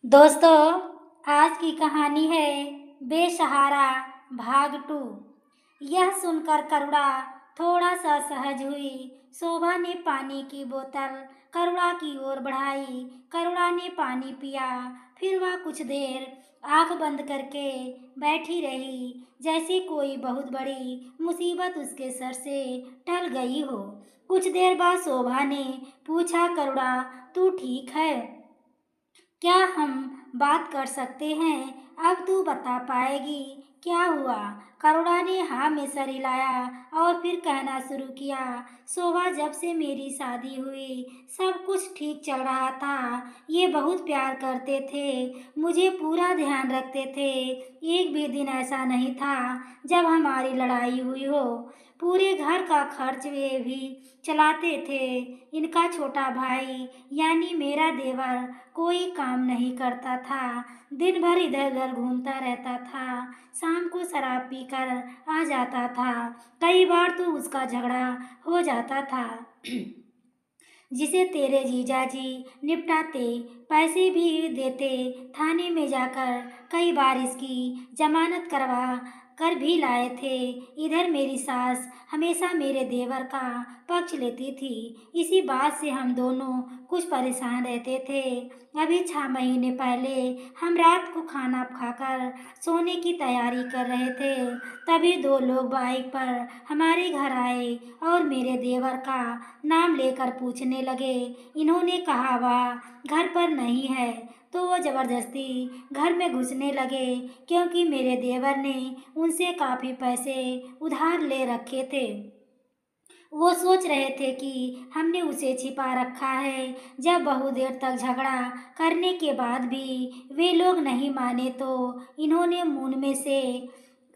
दोस्तों, आज की कहानी है बेसहारा भाग 2। यह सुनकर करुणा थोड़ा सा सहज हुई। शोभा ने पानी की बोतल करुणा की ओर बढ़ाई। करुणा ने पानी पिया। फिर वह कुछ देर आंख बंद करके बैठी रही, जैसे कोई बहुत बड़ी मुसीबत उसके सर से टल गई हो। कुछ देर बाद शोभा ने पूछा, करुणा, तू ठीक है? क्या हम बात कर सकते हैं? अब तू बता पाएगी क्या हुआ? करुणा ने हाँ में सर हिलाया और फिर कहना शुरू किया। शोभा, जब से मेरी शादी हुई सब कुछ ठीक चल रहा था। ये बहुत प्यार करते थे, मुझे पूरा ध्यान रखते थे। एक भी दिन ऐसा नहीं था जब हमारी लड़ाई हुई हो। पूरे घर का खर्च वे भी चलाते थे। इनका छोटा भाई यानी मेरा देवर कोई काम नहीं करता था। दिन भर इधर उधर घूमता रहता था। शाम को शराब पीकर आ जाता था। कई बार तो उसका झगड़ा हो जाता था जिसे तेरे जीजाजी निपटाते, पैसे भी देते। थाने में जाकर कई बार इसकी जमानत करवा कर भी लाए थे। इधर मेरी सास हमेशा मेरे देवर का पक्ष लेती थी। इसी बात से हम दोनों कुछ परेशान रहते थे। अभी 6 महीने पहले हम रात को खाना खाकर सोने की तैयारी कर रहे थे, तभी दो लोग बाइक पर हमारे घर आए और मेरे देवर का नाम लेकर पूछने लगे। इन्होंने कहा वह घर पर नहीं है, तो वो जबरदस्ती घर में घुसने लगे, क्योंकि मेरे देवर ने उनसे काफ़ी पैसे उधार ले रखे थे। वो सोच रहे थे कि हमने उसे छिपा रखा है। जब बहुत देर तक झगड़ा करने के बाद भी वे लोग नहीं माने, तो इन्होंने मुंह में से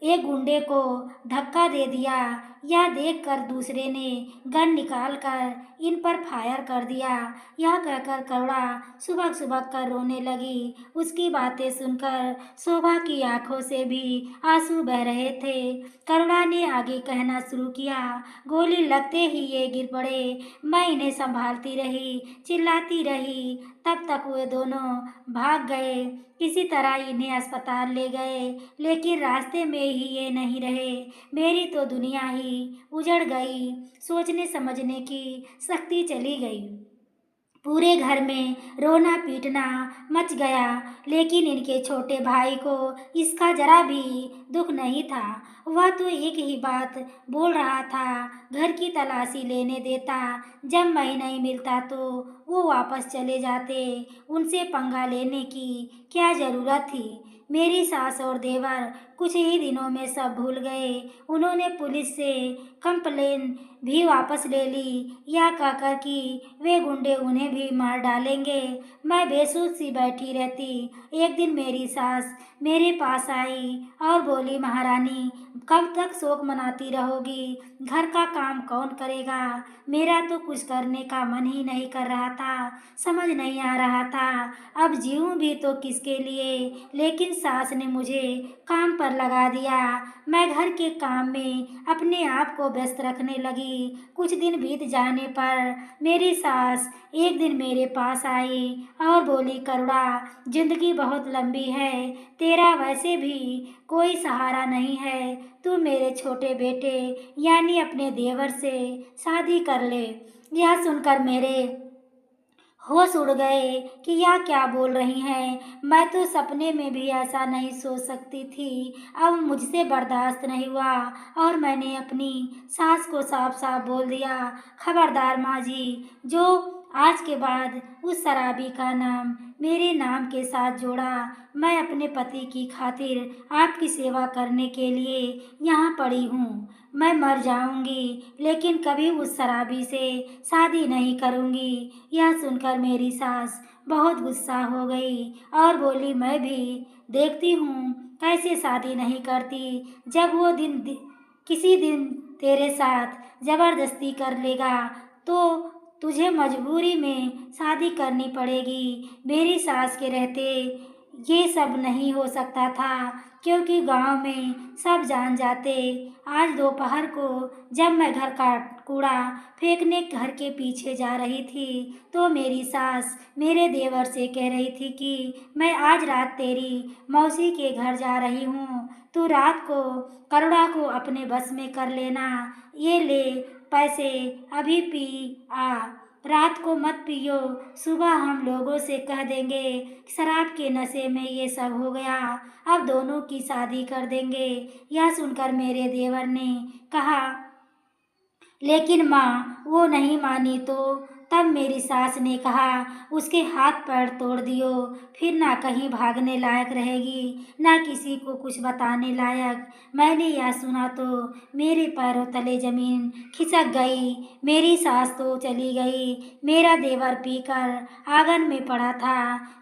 एक गुंडे को धक्का दे दिया। यह देखकर दूसरे ने गन निकालकर इन पर फायर कर दिया। यह कहकर करुणा सुबह सुबह कर रोने लगी। उसकी बातें सुनकर शोभा की आंखों से भी आंसू बह रहे थे। करुणा ने आगे कहना शुरू किया। गोली लगते ही ये गिर पड़े। मैं इन्हें संभालती रही, चिल्लाती रही, तब तक वे दोनों भाग गए। किसी तरह इन्हें अस्पताल ले गए, लेकिन रास्ते में ही ये नहीं रहे। मेरी तो दुनिया ही उजड़ गई। सोचने समझने की शक्ति चली गई। पूरे घर में रोना पीटना मच गया, लेकिन इनके छोटे भाई को इसका जरा भी दुख नहीं था। वह तो एक ही बात बोल रहा था, घर की तलाशी लेने देता। जब मैं नहीं मिलता तो वो वापस चले जाते। उनसे पंगा लेने की क्या ज़रूरत थी? मेरी सास और देवर कुछ ही दिनों में सब भूल गए। उन्होंने पुलिस से कंप्लेन भी वापस ले ली, या कहकर कि वे गुंडे उन्हें भी मार डालेंगे। मैं बेसुध सी बैठी रहती। एक दिन मेरी सास मेरे पास आई और बोली, महारानी, कब तक शोक मनाती रहोगी? घर का काम कौन करेगा? मेरा तो कुछ करने का मन ही नहीं कर रहा था। समझ नहीं आ रहा था अब जीऊँ भी तो किसके लिए। लेकिन सास ने मुझे काम पर लगा दिया। मैं घर के काम में अपने आप को व्यस्त रखने लगी। कुछ दिन बीत जाने पर मेरी सास एक दिन मेरे पास आई और बोली, करुणा, जिंदगी बहुत लंबी है। तेरा वैसे भी कोई सहारा नहीं है। तू मेरे छोटे बेटे यानी अपने देवर से शादी कर ले। यह सुनकर मेरे होश उड़ गए कि यह क्या बोल रही हैं। मैं तो सपने में भी ऐसा नहीं सोच सकती थी। अब मुझसे बर्दाश्त नहीं हुआ और मैंने अपनी सास को साफ साफ बोल दिया, खबरदार माँ जी, जो आज के बाद उस शराबी का नाम मेरे नाम के साथ जोड़ा। मैं अपने पति की खातिर आपकी सेवा करने के लिए यहाँ पड़ी हूँ। मैं मर जाऊंगी, लेकिन कभी उस शराबी से शादी नहीं करूंगी। यह सुनकर मेरी सास बहुत गुस्सा हो गई और बोली, मैं भी देखती हूँ कैसे शादी नहीं करती। जब वो किसी दिन तेरे साथ जबरदस्ती कर लेगा, तो तुझे मजबूरी में शादी करनी पड़ेगी। मेरी सास के रहते ये सब नहीं हो सकता था, क्योंकि गांव में सब जान जाते। आज दोपहर को जब मैं घर का कूड़ा फेंकने घर के पीछे जा रही थी, तो मेरी सास मेरे देवर से कह रही थी कि मैं आज रात तेरी मौसी के घर जा रही हूँ, तू रात को करुणा को अपने बस में कर लेना। ये ले पैसे, अभी पी आ, रात को मत पियो, सुबह हम लोगों से कह देंगे शराब के नशे में ये सब हो गया, अब दोनों की शादी कर देंगे। यह सुनकर मेरे देवर ने कहा, लेकिन माँ वो नहीं मानी तो? तब मेरी सास ने कहा, उसके हाथ पैर तोड़ दियो, फिर ना कहीं भागने लायक रहेगी, ना किसी को कुछ बताने लायक। मैंने यह सुना तो मेरे पैरों तले जमीन खिसक गई। मेरी सास तो चली गई, मेरा देवर पीकर आंगन में पड़ा था।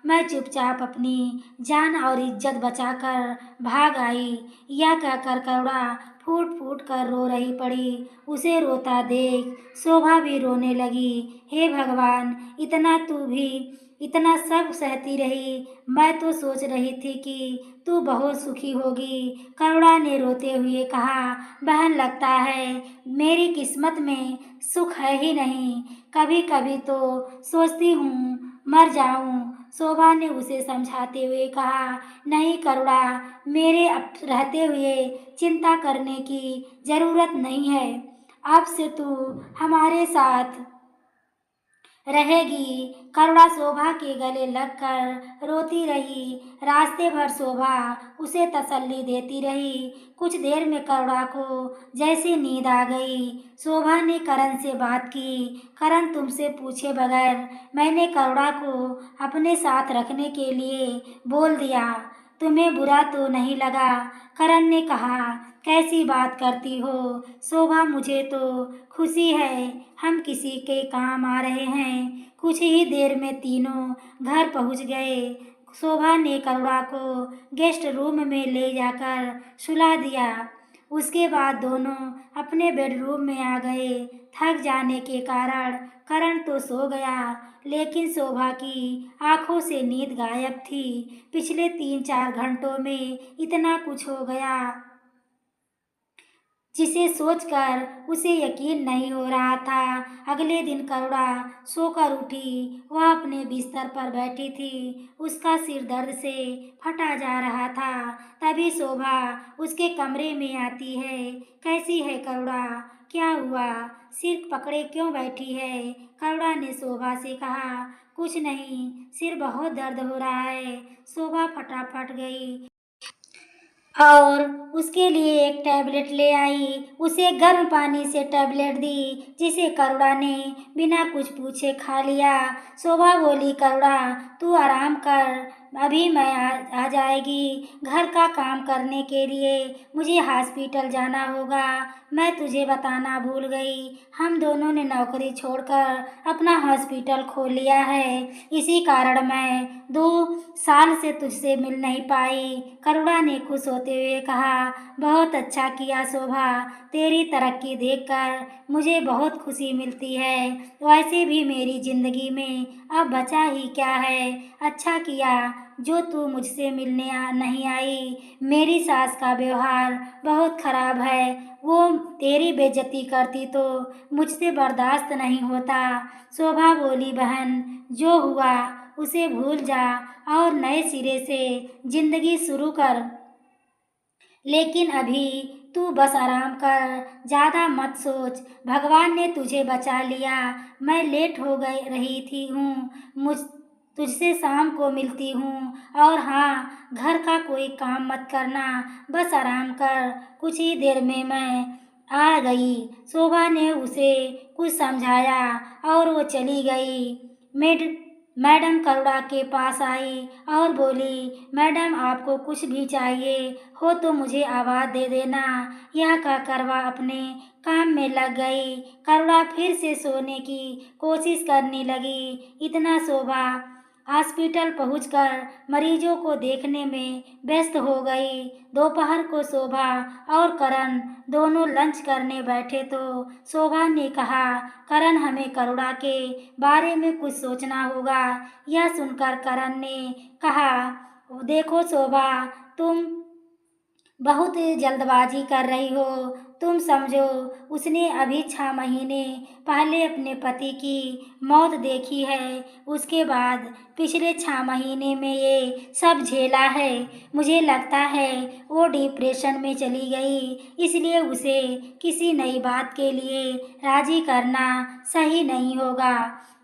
मैं चुपचाप अपनी जान और इज्जत बचाकर भाग आई। यह कहकर करुणा फूट फूट कर रो रही पड़ी। उसे रोता देख शोभा भी रोने लगी। हे भगवान, इतना तू भी इतना सब सहती रही, मैं तो सोच रही थी कि तू बहुत सुखी होगी। करुणा ने रोते हुए कहा, बहन लगता है मेरी किस्मत में सुख है ही नहीं, कभी कभी तो सोचती हूँ मर जाऊं। शोभा ने उसे समझाते हुए कहा, नहीं करुणा, मेरे अब रहते हुए चिंता करने की जरूरत नहीं है। अब से तू हमारे साथ रहेगी। करुणा शोभा के गले लगकर रोती रही। रास्ते भर शोभा उसे तसल्ली देती रही। कुछ देर में करुणा को जैसे नींद आ गई। शोभा ने करण से बात की। करण तुमसे पूछे बगैर मैंने करुणा को अपने साथ रखने के लिए बोल दिया, तुम्हें बुरा तो नहीं लगा? करण ने कहा, कैसी बात करती हो शोभा, मुझे तो खुशी है, हम किसी के काम आ रहे हैं। कुछ ही देर में तीनों घर पहुंच गए। शोभा ने करुणा को गेस्ट रूम में ले जाकर सुला दिया। उसके बाद दोनों अपने बेडरूम में आ गए। थक जाने के कारण करण तो सो गया, लेकिन शोभा की आंखों से नींद गायब थी। पिछले 3-4 घंटों में इतना कुछ हो गया जिसे सोचकर उसे यकीन नहीं हो रहा था। अगले दिन करुणा सोकर उठी। वह अपने बिस्तर पर बैठी थी। उसका सिर दर्द से फटा जा रहा था। तभी शोभा उसके कमरे में आती है। कैसी है करुणा, क्या हुआ, सिर पकड़े क्यों बैठी है? करुणा ने शोभा से कहा, कुछ नहीं, सिर बहुत दर्द हो रहा है। शोभा फटाफट गई और उसके लिए एक टैबलेट ले आई। उसे गर्म पानी से टैबलेट दी, जिसे करुणा ने बिना कुछ पूछे खा लिया। शोभा बोली, करुणा तू आराम कर, अभी मैं आ जाएगी। घर का काम करने के लिए मुझे हॉस्पिटल जाना होगा। मैं तुझे बताना भूल गई, हम दोनों ने नौकरी छोड़कर अपना हॉस्पिटल खोल लिया है। इसी कारण मैं 2 साल से तुझसे मिल नहीं पाई। करुणा ने खुश होते हुए कहा, बहुत अच्छा किया शोभा, तेरी तरक्की देखकर मुझे बहुत खुशी मिलती है। वैसे भी मेरी जिंदगी में अब बचा ही क्या है। अच्छा किया जो तू मुझसे मिलने नहीं आई। मेरी सास का व्यवहार बहुत खराब है, वो तेरी बेइज्जती करती तो मुझसे बर्दाश्त नहीं होता। शोभा बोली, बहन जो हुआ उसे भूल जा और नए सिरे से जिंदगी शुरू कर। लेकिन अभी तू बस आराम कर, ज़्यादा मत सोच, भगवान ने तुझे बचा लिया। मैं लेट हो गई रही थी हूँ, मुझ तुझसे शाम को मिलती हूँ। और हाँ, घर का कोई काम मत करना, बस आराम कर, कुछ ही देर में मैं आ गई। शोभा ने उसे कुछ समझाया और वो चली गई। मेड मैडम करुणा के पास आई और बोली, मैडम आपको कुछ भी चाहिए हो तो मुझे आवाज़ दे देना। यह कहकर वह अपने काम में लग गई। करुणा फिर से सोने की कोशिश करने लगी। इतना शोभा हॉस्पिटल पहुंचकर मरीजों को देखने में व्यस्त हो गई। दोपहर को शोभा और करण दोनों लंच करने बैठे तो शोभा ने कहा, करण हमें करुणा के बारे में कुछ सोचना होगा। यह सुनकर करण ने कहा, देखो शोभा, तुम बहुत जल्दबाजी कर रही हो। तुम समझो, उसने अभी 6 महीने पहले अपने पति की मौत देखी है। उसके बाद पिछले 6 महीने में ये सब झेला है। मुझे लगता है वो डिप्रेशन में चली गई, इसलिए उसे किसी नई बात के लिए राजी करना सही नहीं होगा।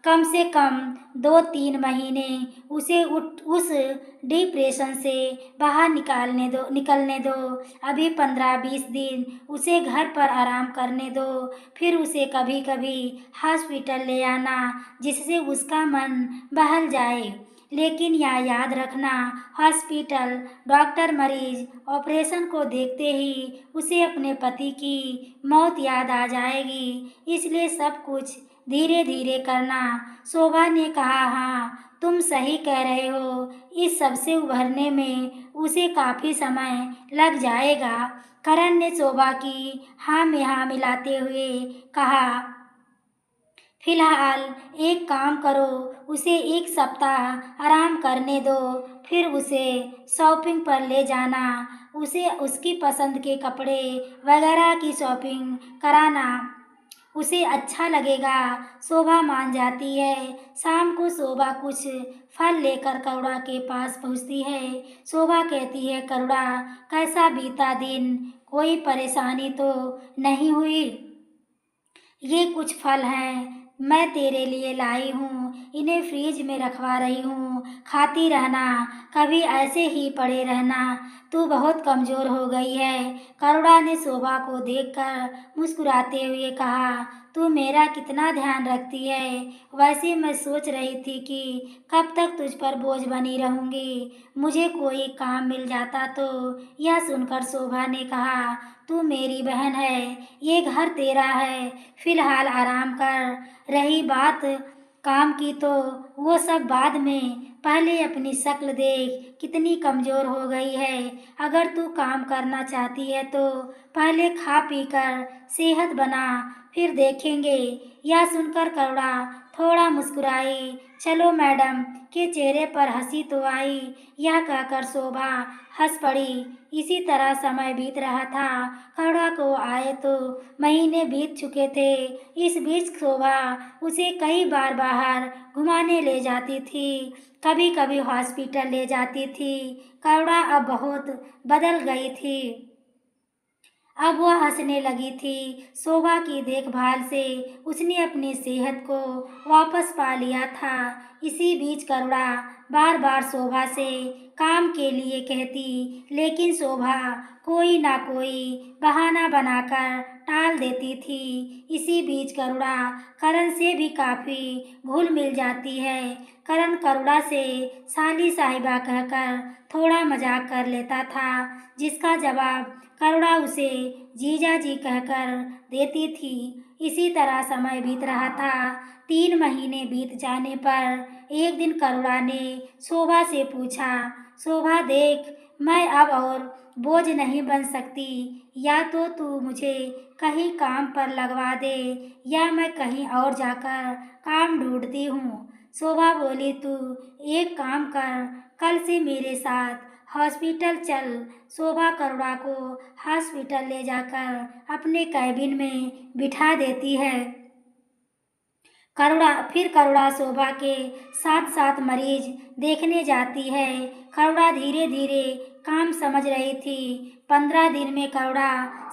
कम से कम 2-3 महीने उसे उस डिप्रेशन से बाहर निकलने दो। अभी 15-20 दिन उसे घर पर आराम करने दो। फिर उसे कभी कभी हॉस्पिटल ले आना, जिससे उसका मन बहल जाए। लेकिन यह याद रखना, हॉस्पिटल डॉक्टर मरीज ऑपरेशन को देखते ही उसे अपने पति की मौत याद आ जाएगी, इसलिए सब कुछ धीरे धीरे करना। शोभा ने कहा, हाँ तुम सही कह रहे हो। इस सब से उभरने में उसे काफ़ी समय लग जाएगा। करण ने शोभा की हाँ में हाँ मिलाते हुए कहा, फिलहाल एक काम करो, उसे 1 सप्ताह आराम करने दो। फिर उसे शॉपिंग पर ले जाना, उसे उसकी पसंद के कपड़े वगैरह की शॉपिंग कराना, उसे अच्छा लगेगा। शोभा मान जाती है। शाम को शोभा कुछ फल लेकर करुणा के पास पहुंचती है। शोभा कहती है, करुणा कैसा बीता दिन, कोई परेशानी तो नहीं हुई? ये कुछ फल हैं, मैं तेरे लिए लाई हूँ, इन्हें फ्रिज में रखवा रही हूँ, खाती रहना, कभी ऐसे ही पड़े रहना, तू बहुत कमज़ोर हो गई है। करुणा ने शोभा को देखकर मुस्कुराते हुए कहा, तू मेरा कितना ध्यान रखती है। वैसे मैं सोच रही थी कि कब तक तुझ पर बोझ बनी रहूँगी, मुझे कोई काम मिल जाता तो। यह सुनकर शोभा ने कहा, तू मेरी बहन है, ये घर तेरा है, फिलहाल आराम कर। रही बात काम की तो वो सब बाद में, पहले अपनी शक्ल देख कितनी कमज़ोर हो गई है। अगर तू काम करना चाहती है तो पहले खा पी कर सेहत बना, फिर देखेंगे। यह सुनकर करुणा थोड़ा मुस्कुराई। चलो मैडम के चेहरे पर हंसी तो आई। यह कहकर शोभा हंस पड़ी। इसी तरह समय बीत रहा था। करुणा को आए तो महीने बीत चुके थे। इस बीच शोभा उसे कई बार बाहर घुमाने ले जाती थी, कभी कभी हॉस्पिटल ले जाती थी। करुणा अब बहुत बदल गई थी। अब वह हंसने लगी थी। शोभा की देखभाल से उसने अपनी सेहत को वापस पा लिया था। इसी बीच करुणा बार बार शोभा से काम के लिए कहती, लेकिन शोभा कोई ना कोई बहाना बनाकर टाल देती थी। इसी बीच करुणा करण से भी काफ़ी घुल मिल जाती है। करण करुणा से साली साहिबा कहकर थोड़ा मजाक कर लेता था, जिसका जवाब करुणा उसे जीजा जी कहकर देती थी। इसी तरह समय बीत रहा था। 3 महीने बीत जाने पर एक दिन करुणा ने शोभा से पूछा, शोभा देख, मैं अब और बोझ नहीं बन सकती। या तो तू मुझे कहीं काम पर लगवा दे, या मैं कहीं और जाकर काम ढूंढती हूँ। शोभा बोली, तू एक काम कर, कल से मेरे साथ हॉस्पिटल चल। शोभा करुणा को हॉस्पिटल ले जाकर अपने कैबिन में बिठा देती है। करुणा शोभा के साथ साथ मरीज देखने जाती है। करुणा धीरे धीरे काम समझ रही थी। 15 दिन में करुणा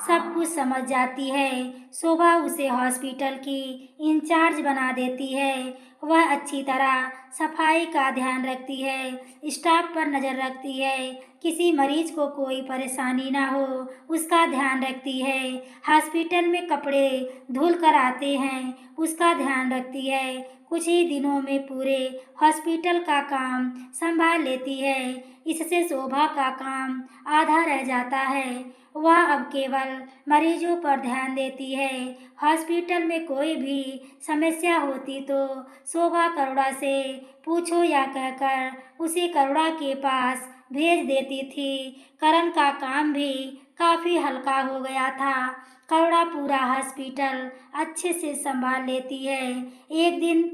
सब कुछ समझ जाती है। शोभा उसे हॉस्पिटल की इंचार्ज बना देती है। वह अच्छी तरह सफाई का ध्यान रखती है, स्टाफ पर नज़र रखती है, किसी मरीज को कोई परेशानी ना हो उसका ध्यान रखती है। हॉस्पिटल में कपड़े धुल कर आते हैं उसका ध्यान रखती है। कुछ ही दिनों में पूरे हॉस्पिटल का काम संभाल लेती है। इससे शोभा का काम आधा रह जाता है। वह अब केवल मरीजों पर ध्यान देती है। हॉस्पिटल में कोई भी समस्या होती तो शोभा करुणा से पूछो या कहकर उसे करुणा के पास भेज देती थी। करण का काम भी काफ़ी हल्का हो गया था। करुणा पूरा हॉस्पिटल अच्छे से संभाल लेती है। एक दिन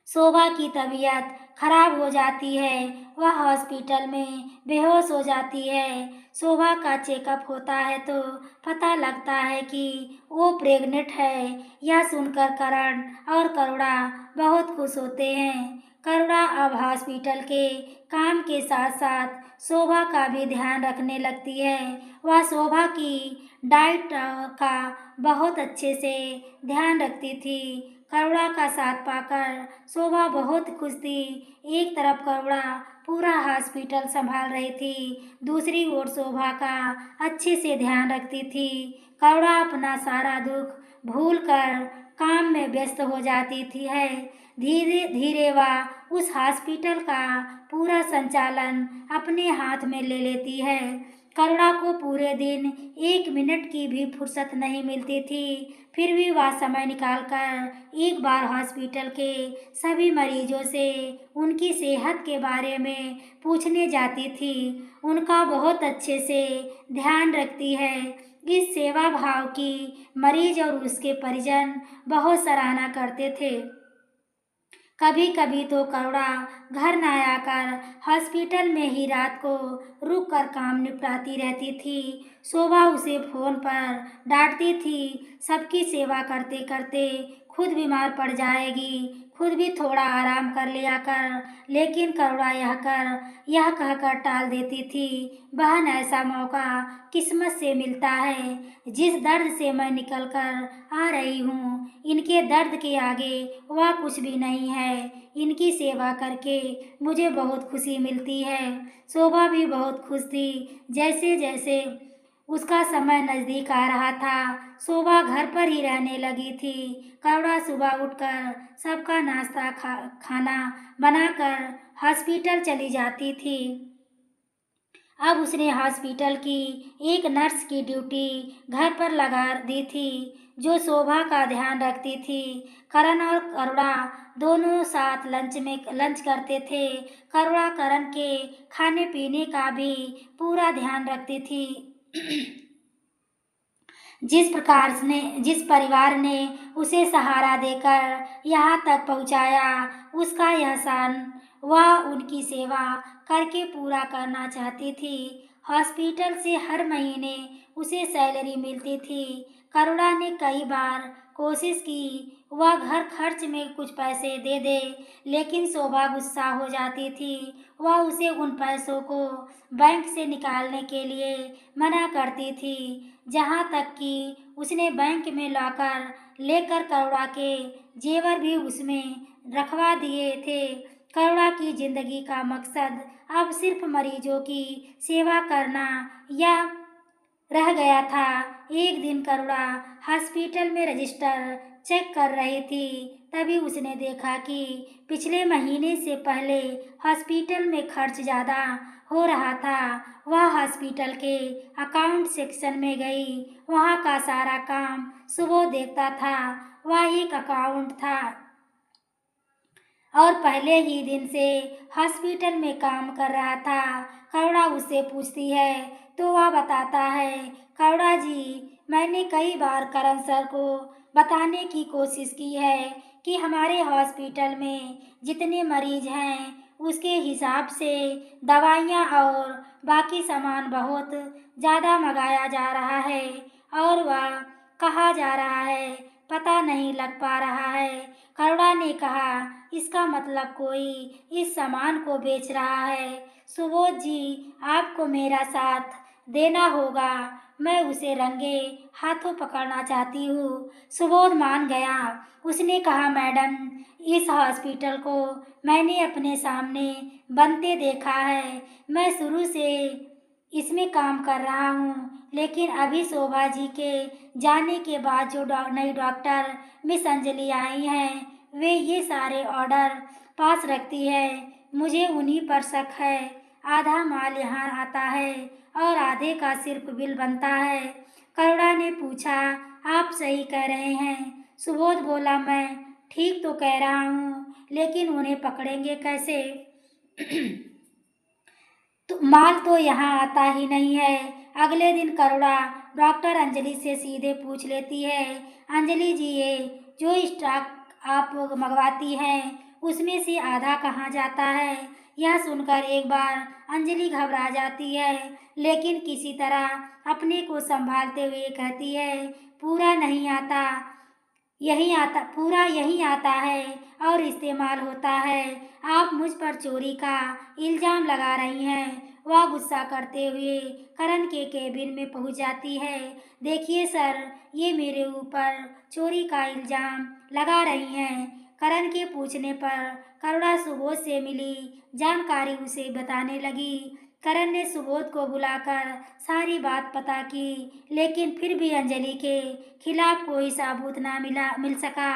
शोभा की तबीयत खराब हो जाती है। वह हॉस्पिटल में बेहोश हो जाती है। शोभा का चेकअप होता है तो पता लगता है कि वो प्रेग्नेंट है। यह सुनकर करण और करुणा बहुत खुश होते हैं। करुणा अब हॉस्पिटल के काम के साथ साथ शोभा का भी ध्यान रखने लगती है। वह शोभा की डाइट का बहुत अच्छे से ध्यान रखती थी। करुणा का साथ पाकर शोभा बहुत खुश थी। एक तरफ करुणा पूरा हॉस्पिटल संभाल रही थी, दूसरी ओर शोभा का अच्छे से ध्यान रखती थी। करुणा अपना सारा दुख भूलकर काम में व्यस्त हो जाती थी है। धीरे धीरे वह उस हॉस्पिटल का पूरा संचालन अपने हाथ में ले लेती है। करुणा को पूरे दिन 1 मिनट की भी फुर्सत नहीं मिलती थी। फिर भी वह समय निकालकर एक बार हॉस्पिटल के सभी मरीजों से उनकी सेहत के बारे में पूछने जाती थी। उनका बहुत अच्छे से ध्यान रखती है। इस सेवा भाव की मरीज और उसके परिजन बहुत सराहना करते थे। कभी कभी तो करुणा घर न आकर हॉस्पिटल में ही रात को रुक कर काम निपटाती रहती थी। शोभा उसे फोन पर डांटती थी, सबकी सेवा करते करते खुद बीमार पड़ जाएगी, खुद भी थोड़ा आराम कर लिया कर। लेकिन करुणा यह कहकर टाल देती थी, बहन ऐसा मौका किस्मत से मिलता है। जिस दर्द से मैं निकल कर आ रही हूँ, इनके दर्द के आगे वह कुछ भी नहीं है। इनकी सेवा करके मुझे बहुत खुशी मिलती है। शोभा भी बहुत खुश थी। जैसे जैसे उसका समय नज़दीक आ रहा था, शोभा घर पर ही रहने लगी थी। करुणा सुबह उठकर सबका नाश्ता खाना बनाकर हॉस्पिटल चली जाती थी। अब उसने हॉस्पिटल की एक नर्स की ड्यूटी घर पर लगा दी थी, जो शोभा का ध्यान रखती थी। करण और करुणा दोनों साथ लंच करते थे। करुणा करण के खाने पीने का भी पूरा ध्यान रखती थी। जिस परिवार ने उसे सहारा देकर यहाँ तक पहुँचाया, उसका एहसान वह उनकी सेवा करके पूरा करना चाहती थी। हॉस्पिटल से हर महीने उसे सैलरी मिलती थी। करुणा ने कई बार कोशिश की वह घर खर्च में कुछ पैसे दे दे, लेकिन शोभा गुस्सा हो जाती थी। वह उसे उन पैसों को बैंक से निकालने के लिए मना करती थी। जहाँ तक कि उसने बैंक में लॉकर लेकर करुणा के जेवर भी उसमें रखवा दिए थे। करुणा की जिंदगी का मकसद अब सिर्फ मरीजों की सेवा करना या रह गया था। एक दिन करुणा हॉस्पिटल में रजिस्टर चेक कर रही थी, तभी उसने देखा कि पिछले महीने से पहले हॉस्पिटल में खर्च ज़्यादा हो रहा था। वह हॉस्पिटल के अकाउंट सेक्शन में गई। वहाँ का सारा काम सुबोध देखता था। वह एक अकाउंट था और पहले ही दिन से हॉस्पिटल में काम कर रहा था। करुणा उससे पूछती है तो वह बताता है, करुणा जी, मैंने कई बार करण सर को बताने की कोशिश की है कि हमारे हॉस्पिटल में जितने मरीज हैं उसके हिसाब से दवाइयाँ और बाकी सामान बहुत ज़्यादा मंगाया जा रहा है और वह कहा जा रहा है पता नहीं लग पा रहा है। करुणा ने कहा, इसका मतलब कोई इस सामान को बेच रहा है। सुबोध जी, आपको मेरा साथ देना होगा। मैं उसे रंगे हाथों पकड़ना चाहती हूँ। सुबोध मान गया। उसने कहा, मैडम, इस हॉस्पिटल को मैंने अपने सामने बनते देखा है। मैं शुरू से इसमें काम कर रहा हूँ, लेकिन अभी शोभा जी के जाने के बाद जो नई डॉक्टर मिस अंजलि आई हैं, वे ये सारे ऑर्डर पास रखती है। मुझे उन्हीं पर शक है। आधा माल यहाँ आता है और आधे का सिर्फ बिल बनता है। करुणा ने पूछा, आप सही कह रहे हैं? सुबोध बोला, मैं ठीक तो कह रहा हूँ, लेकिन उन्हें पकड़ेंगे कैसे? तो माल तो यहाँ आता ही नहीं है। अगले दिन करुणा डॉक्टर अंजलि से सीधे पूछ लेती है, अंजलि जी, ये जो स्टॉक आप मंगवाती हैं उसमें से आधा कहाँ जाता है? यह सुनकर एक बार अंजलि घबरा जाती है, लेकिन किसी तरह अपने को संभालते हुए कहती है, पूरा नहीं आता, पूरा यही आता है और इस्तेमाल होता है। आप मुझ पर चोरी का इल्ज़ाम लगा रही हैं। वह गुस्सा करते हुए करण के केबिन में पहुंच जाती है। देखिए सर, ये मेरे ऊपर चोरी का इल्ज़ाम लगा रही हैं। करण के पूछने पर करुणा सुबोध से मिली जानकारी उसे बताने लगी। करण ने सुबोध को बुलाकर सारी बात पता की, लेकिन फिर भी अंजलि के खिलाफ कोई सबूत ना मिल सका।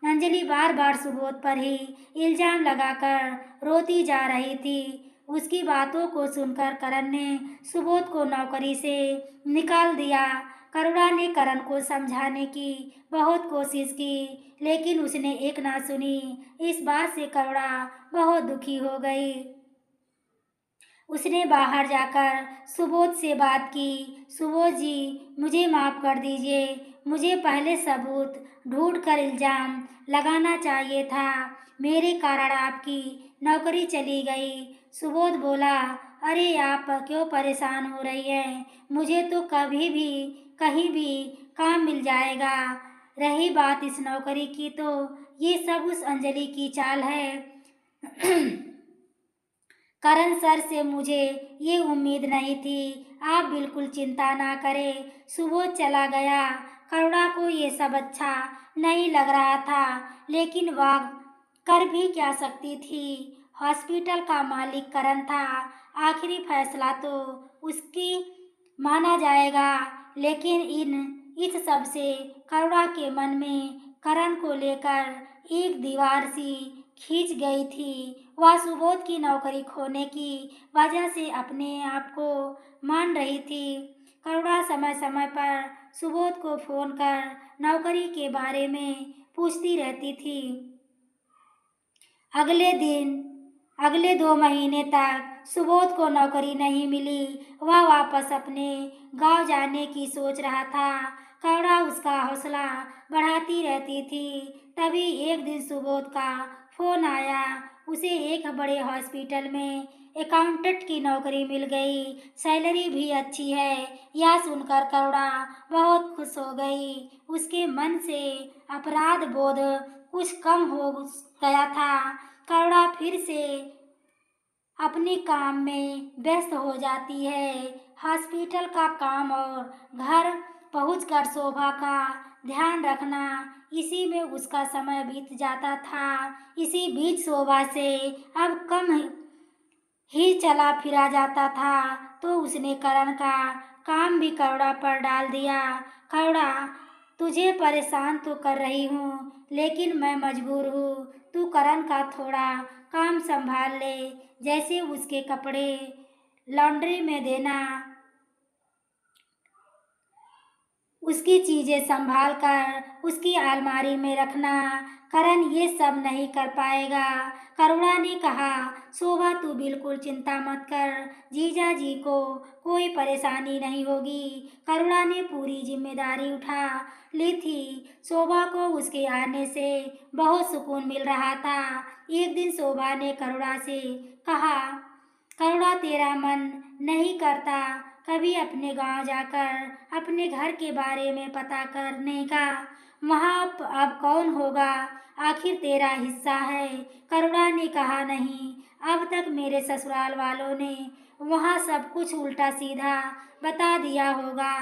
अंजलि बार बार सुबोध पर ही इल्ज़ाम लगाकर रोती जा रही थी। उसकी बातों को सुनकर करण ने सुबोध को नौकरी से निकाल दिया। करुणा ने करण को समझाने की बहुत कोशिश की, लेकिन उसने एक ना सुनी। इस बात से करुणा बहुत दुखी हो गई। उसने बाहर जाकर सुबोध से बात की। सुबोध जी, मुझे माफ़ कर दीजिए, मुझे पहले सबूत ढूंढकर इल्ज़ाम लगाना चाहिए था। मेरे कारण आपकी नौकरी चली गई। सुबोध बोला, अरे आप क्यों परेशान हो रही हैं? मुझे तो कभी भी कहीं भी काम मिल जाएगा। रही बात इस नौकरी की, तो ये सब उस अंजलि की चाल है। करण सर से मुझे ये उम्मीद नहीं थी। आप बिल्कुल चिंता ना करें। सुबोध चला गया। करुणा को ये सब अच्छा नहीं लग रहा था, लेकिन वह कर भी क्या सकती थी। हॉस्पिटल का मालिक करण था। आखिरी फैसला तो उसकी माना जाएगा, लेकिन इस सब से करुणा के मन में करण को लेकर एक दीवार सी खींच गई थी। वह सुबोध की नौकरी खोने की वजह से अपने आप को मान रही थी। करुणा समय समय पर सुबोध को फोन कर नौकरी के बारे में पूछती रहती थी। अगले 2 महीने तक सुबोध को नौकरी नहीं मिली। वह वापस अपने गांव जाने की सोच रहा था। करुणा उसका हौसला बढ़ाती रहती थी। तभी एक दिन सुबोध का फोन आया। उसे एक बड़े हॉस्पिटल में अकाउंटेंट की नौकरी मिल गई। सैलरी भी अच्छी है। यह सुनकर करुणा बहुत खुश हो गई। उसके मन से अपराध बोध कुछ कम हो गया था। करुणा फिर से अपने काम में व्यस्त हो जाती है। हॉस्पिटल का काम और घर पहुंचकर शोभा का ध्यान रखना, इसी में उसका समय बीत जाता था। इसी बीच शोभा से अब कम ही चला फिरा जाता था, तो उसने करण का काम भी करुणा पर डाल दिया। करुणा, तुझे परेशान तो कर रही हूँ, लेकिन मैं मजबूर हूँ। तू करण का थोड़ा काम संभाल ले, जैसे उसके कपड़े लॉन्ड्री में देना, उसकी चीज़ें संभाल कर उसकी अलमारी में रखना। करण ये सब नहीं कर पाएगा। करुणा ने कहा, शोभा तू बिल्कुल चिंता मत कर, जीजा जी को कोई परेशानी नहीं होगी। करुणा ने पूरी जिम्मेदारी उठा ली थी। शोभा को उसके आने से बहुत सुकून मिल रहा था। एक दिन शोभा ने करुणा से कहा, करुणा तेरा मन नहीं करता कभी अपने गांव जाकर अपने घर के बारे में पता करने का? वहाँ अब कौन होगा? आखिर तेरा हिस्सा है। करुणा ने कहा, नहीं, अब तक मेरे ससुराल वालों ने वहाँ सब कुछ उल्टा सीधा बता दिया होगा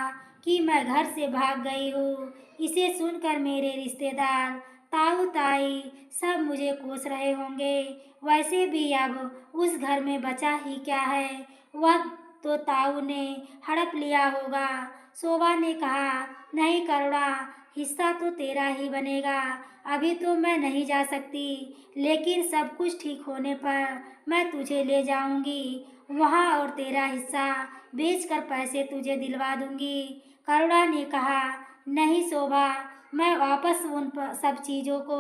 कि मैं घर से भाग गई हूँ। इसे सुनकर मेरे रिश्तेदार, ताऊ ताई सब मुझे कोस रहे होंगे। वैसे भी अब उस घर में बचा ही क्या है, वह तो ताऊ ने हड़प लिया होगा। शोभा ने कहा, नहीं करुणा, हिस्सा तो तेरा ही बनेगा। अभी तो मैं नहीं जा सकती, लेकिन सब कुछ ठीक होने पर मैं तुझे ले जाऊंगी वहाँ और तेरा हिस्सा बेचकर पैसे तुझे दिलवा दूंगी। करुणा ने कहा, नहीं शोभा, मैं वापस उन सब चीज़ों को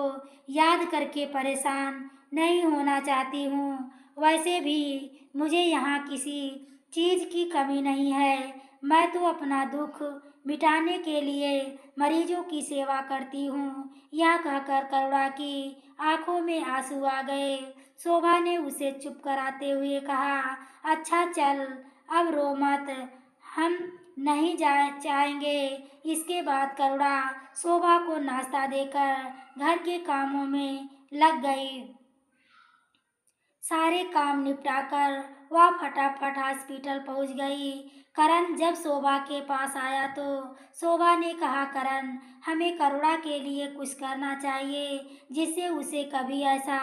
याद करके परेशान नहीं होना चाहती हूँ। वैसे भी मुझे यहाँ किसी चीज़ की कमी नहीं है। मैं तो अपना दुख मिटाने के लिए मरीजों की सेवा करती हूँ। यह कहकर करुणा की आंखों में आंसू आ गए। शोभा ने उसे चुप कराते हुए कहा, अच्छा चल, अब रो मत, हम नहीं जा जाएंगे। इसके बाद करुणा शोभा को नाश्ता देकर घर के कामों में लग गई। सारे काम निपटाकर वह फटाफट हॉस्पिटल पहुंच गई। करण जब शोभा के पास आया तो शोभा ने कहा, करण, हमें करुणा के लिए कुछ करना चाहिए जिससे उसे कभी ऐसा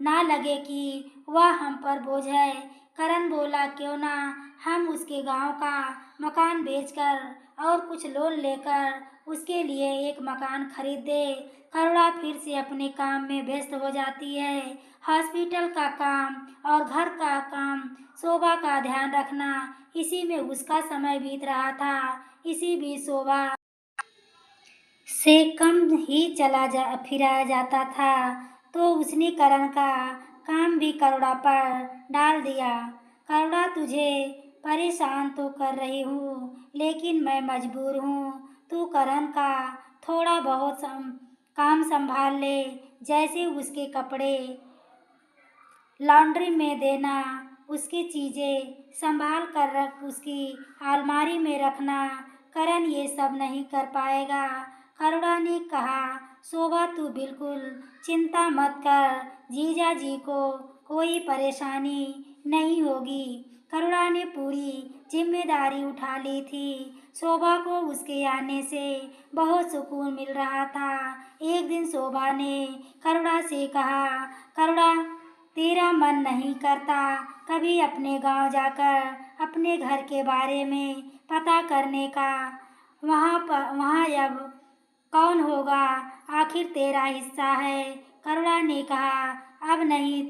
ना लगे कि वह हम पर बोझ है। करण बोला, क्यों ना हम उसके गांव का मकान बेचकर और कुछ लोन लेकर उसके लिए एक मकान खरीद दे। करुणा फिर से अपने काम में व्यस्त हो जाती है। हॉस्पिटल का काम और घर का काम, शोभा का ध्यान रखना, इसी में उसका समय बीत रहा था। इसी बीच शोभा से कम ही फिराया जाता था तो उसने करण का काम भी करुणा पर डाल दिया। करुणा, तुझे परेशान तो कर रही हूँ लेकिन मैं मजबूर हूँ। तू करण का थोड़ा बहुत काम संभाल ले, जैसे उसके कपड़े लॉन्ड्री में देना, उसकी चीज़ें संभाल कर रख, उसकी अलमारी में रखना। करण ये सब नहीं कर पाएगा। करुणा ने कहा, शोभा तू बिल्कुल चिंता मत कर, जीजा जी को कोई परेशानी नहीं होगी। करुणा ने पूरी जिम्मेदारी उठा ली थी। शोभा को उसके आने से बहुत सुकून मिल रहा था। एक दिन शोभा ने करुणा से कहा, करुणा, तेरा मन नहीं करता कभी अपने गांव जाकर अपने घर के बारे में पता करने का? वहाँ अब कौन होगा? आखिर तेरा हिस्सा है। करुणा ने कहा, अब नहीं,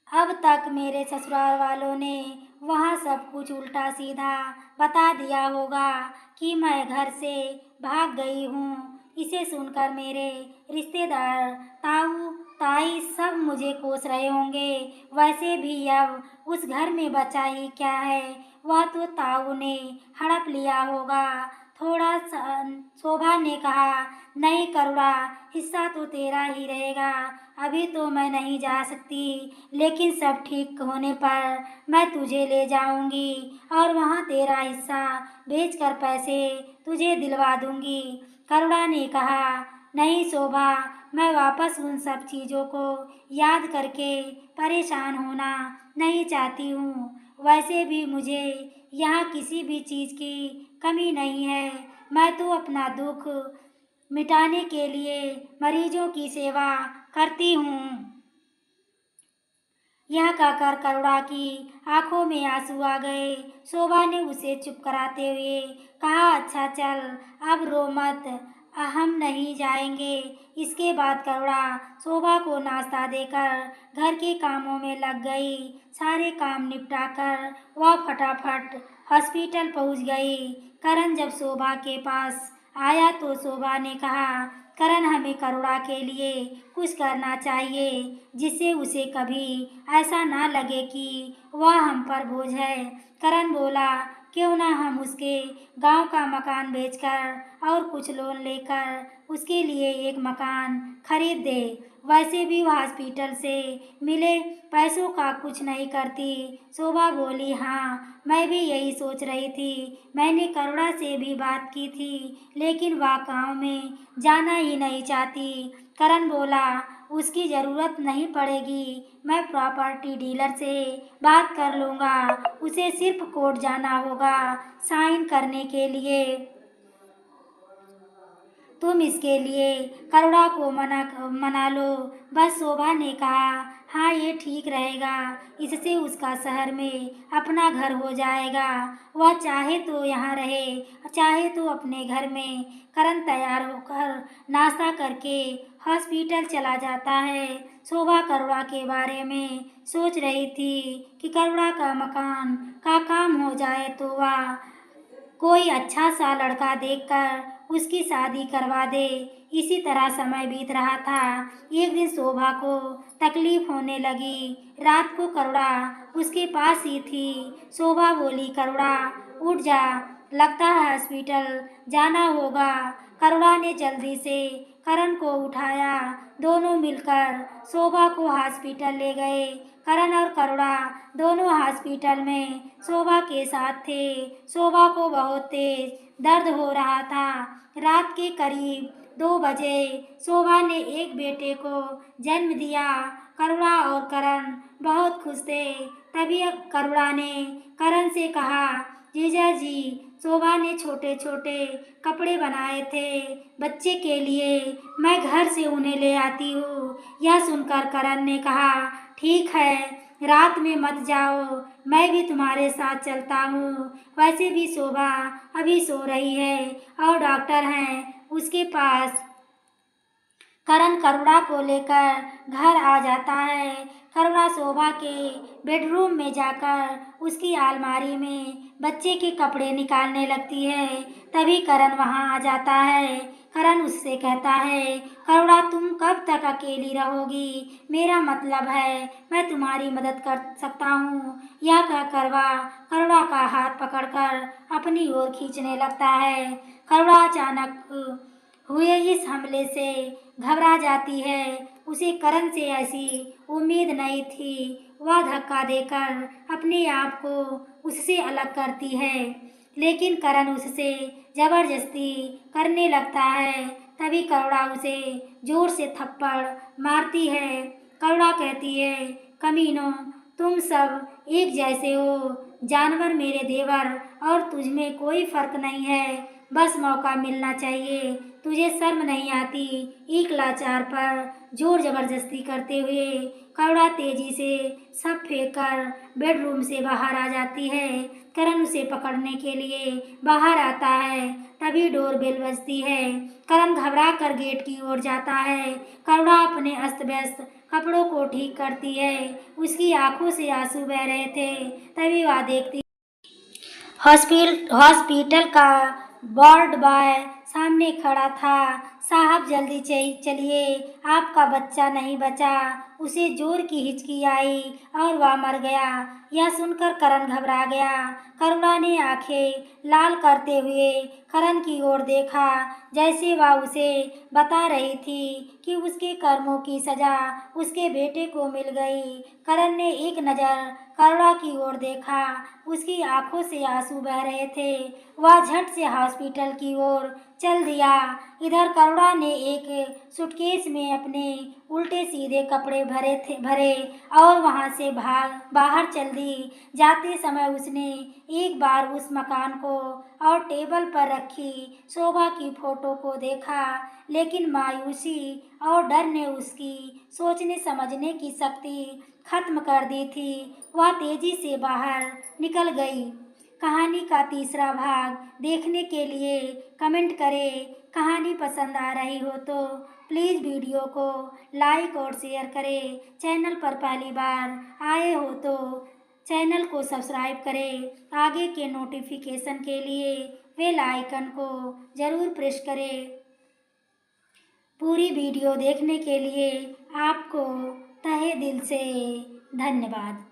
अब तक मेरे ससुराल वालों ने वहाँ सब कुछ उल्टा सीधा बता दिया होगा कि मैं घर से भाग गई हूँ। इसे सुनकर मेरे रिश्तेदार, ताऊ ताई सब मुझे कोस रहे होंगे। वैसे भी अब उस घर में बचा ही क्या है, वह तो ताऊ ने हड़प लिया होगा। थोड़ा सा शोभा ने कहा, नहीं करुणा, हिस्सा तो तेरा ही रहेगा। अभी तो मैं नहीं जा सकती, लेकिन सब ठीक होने पर मैं तुझे ले जाऊंगी और वहाँ तेरा हिस्सा बेचकर पैसे तुझे दिलवा दूंगी। करुणा ने कहा, नहीं शोभा, मैं वापस उन सब चीज़ों को याद करके परेशान होना नहीं चाहती हूँ। वैसे भी मुझे यहाँ किसी भी चीज़ की कमी नहीं है। मैं तो अपना दुख मिटाने के लिए मरीजों की सेवा करती हूँ। यह कहकर करुणा की आंखों में आंसू आ गए। शोभा ने उसे चुप कराते हुए कहा, अच्छा चल, अब रो मत, हम नहीं जाएंगे। इसके बाद करुणा शोभा को नाश्ता देकर घर के कामों में लग गई। सारे काम निपटाकर वह फटाफट हॉस्पिटल पहुंच गई। करण जब शोभा के पास आया तो शोभा ने कहा, करण, हमें करुणा के लिए कुछ करना चाहिए जिससे उसे कभी ऐसा ना लगे कि वह हम पर बोझ है। करण बोला, क्यों ना हम उसके गांव का मकान बेचकर और कुछ लोन लेकर उसके लिए एक मकान खरीद दे। वैसे भी वह हॉस्पिटल से मिले पैसों का कुछ नहीं करती। शोभा बोली, हाँ, मैं भी यही सोच रही थी। मैंने करुणा से भी बात की थी, लेकिन वह गाँव में जाना ही नहीं चाहती। करण बोला, उसकी ज़रूरत नहीं पड़ेगी, मैं प्रॉपर्टी डीलर से बात कर लूँगा। उसे सिर्फ कोर्ट जाना होगा साइन करने के लिए। तुम इसके लिए करुणा को मना लो। बस शोभा ने कहा, हाँ, ये ठीक रहेगा। इससे उसका शहर में अपना घर हो जाएगा। वह चाहे तो यहाँ रहे, चाहे तो अपने घर में। करण तैयार होकर नाश्ता करके हॉस्पिटल चला जाता है। शोभा करुणा के बारे में सोच रही थी कि करुणा का मकान का काम हो जाए तो वह कोई अच्छा सा लड़का देखकर उसकी शादी करवा दे। इसी तरह समय बीत रहा था। एक दिन शोभा को तकलीफ होने लगी। रात को करुणा उसके पास ही थी। शोभा बोली, करुणा, उठ जा, लगता है हॉस्पिटल जाना होगा। करुणा ने जल्दी से करण को उठाया। दोनों मिलकर शोभा को हॉस्पिटल ले गए। करण और करुणा दोनों हॉस्पिटल में शोभा के साथ थे। शोभा को बहुत तेज दर्द हो रहा था। रात के करीब 2 बजे शोभा ने एक बेटे को जन्म दिया। करुणा और करण बहुत खुश थे। तभी करुणा ने करण से कहा, जीजा जी, शोभा ने छोटे छोटे कपड़े बनाए थे बच्चे के लिए, मैं घर से उन्हें ले आती हूँ। यह सुनकर करण ने कहा, ठीक है, रात में मत जाओ, मैं भी तुम्हारे साथ चलता हूँ। वैसे भी शोभा अभी सो रही है और डॉक्टर हैं उसके पास। करण करुणा को लेकर घर आ जाता है। करुणा शोभा के बेडरूम में जाकर उसकी अलमारी में बच्चे के कपड़े निकालने लगती है। तभी करण वहां आ जाता है। करण उससे कहता है, करुणा, तुम कब तक अकेली रहोगी? मेरा मतलब है मैं तुम्हारी मदद कर सकता हूँ। यह कहकर वह करुणा का हाथ पकड़कर अपनी ओर खींचने लगता है। करुणा अचानक हुए इस हमले से घबरा जाती है। उसे करण से ऐसी उम्मीद नहीं थी। वह धक्का देकर अपने आप को उससे अलग करती है, लेकिन करण उससे जबरदस्ती करने लगता है। तभी करुणा उसे जोर से थप्पड़ मारती है। करुणा कहती है, कमीनों, तुम सब एक जैसे हो। जानवर मेरे देवर और तुझ में कोई फर्क नहीं है। बस मौका मिलना चाहिए। तुझे शर्म नहीं आती? एक लाचार पर जोर जबरदस्ती करते हुए करुणा तेजी से सब फेंक कर बेडरूम से बाहर आ जाती है। करण उसे पकड़ने के लिए बाहर आता है। तभी डोर बेल बजती है। करण घबरा कर गेट की ओर जाता है। करुणा अपने अस्त व्यस्त कपड़ों को ठीक करती है। उसकी आंखों से आंसू बह रहे थे। तभी वह देखती हॉस्पिटल का वार्ड बॉय सामने खड़ा था। साहब, जल्दी चलिए, आपका बच्चा नहीं बचा। उसे जोर की हिचकी आई और वह मर गया। यह सुनकर करण घबरा गया। करुणा ने आंखें लाल करते हुए करण की ओर देखा, जैसे वह उसे बता रही थी कि उसके कर्मों की सजा उसके बेटे को मिल गई। करण ने एक नज़र करुणा की ओर देखा। उसकी आंखों से आंसू बह रहे थे। वह झट से हॉस्पिटल की ओर चल दिया। इधर करुणा ने एक सूटकेस में अपने उल्टे सीधे कपड़े भरे और वहां से बाहर चल दी। जाते समय उसने एक बार उस मकान को और टेबल पर रखी शोभा की फोटो को देखा, लेकिन मायूसी और डर ने उसकी सोचने समझने की शक्ति खत्म कर दी थी। वह तेजी से बाहर निकल गई। कहानी का तीसरा भाग देखने के लिए कमेंट करें। कहानी पसंद आ रही हो तो प्लीज़ वीडियो को लाइक और शेयर करें। चैनल पर पहली बार आए हो तो चैनल को सब्सक्राइब करें। आगे के नोटिफिकेशन के लिए बेल आइकन को ज़रूर प्रेस करें। पूरी वीडियो देखने के लिए आपको तहे दिल से धन्यवाद।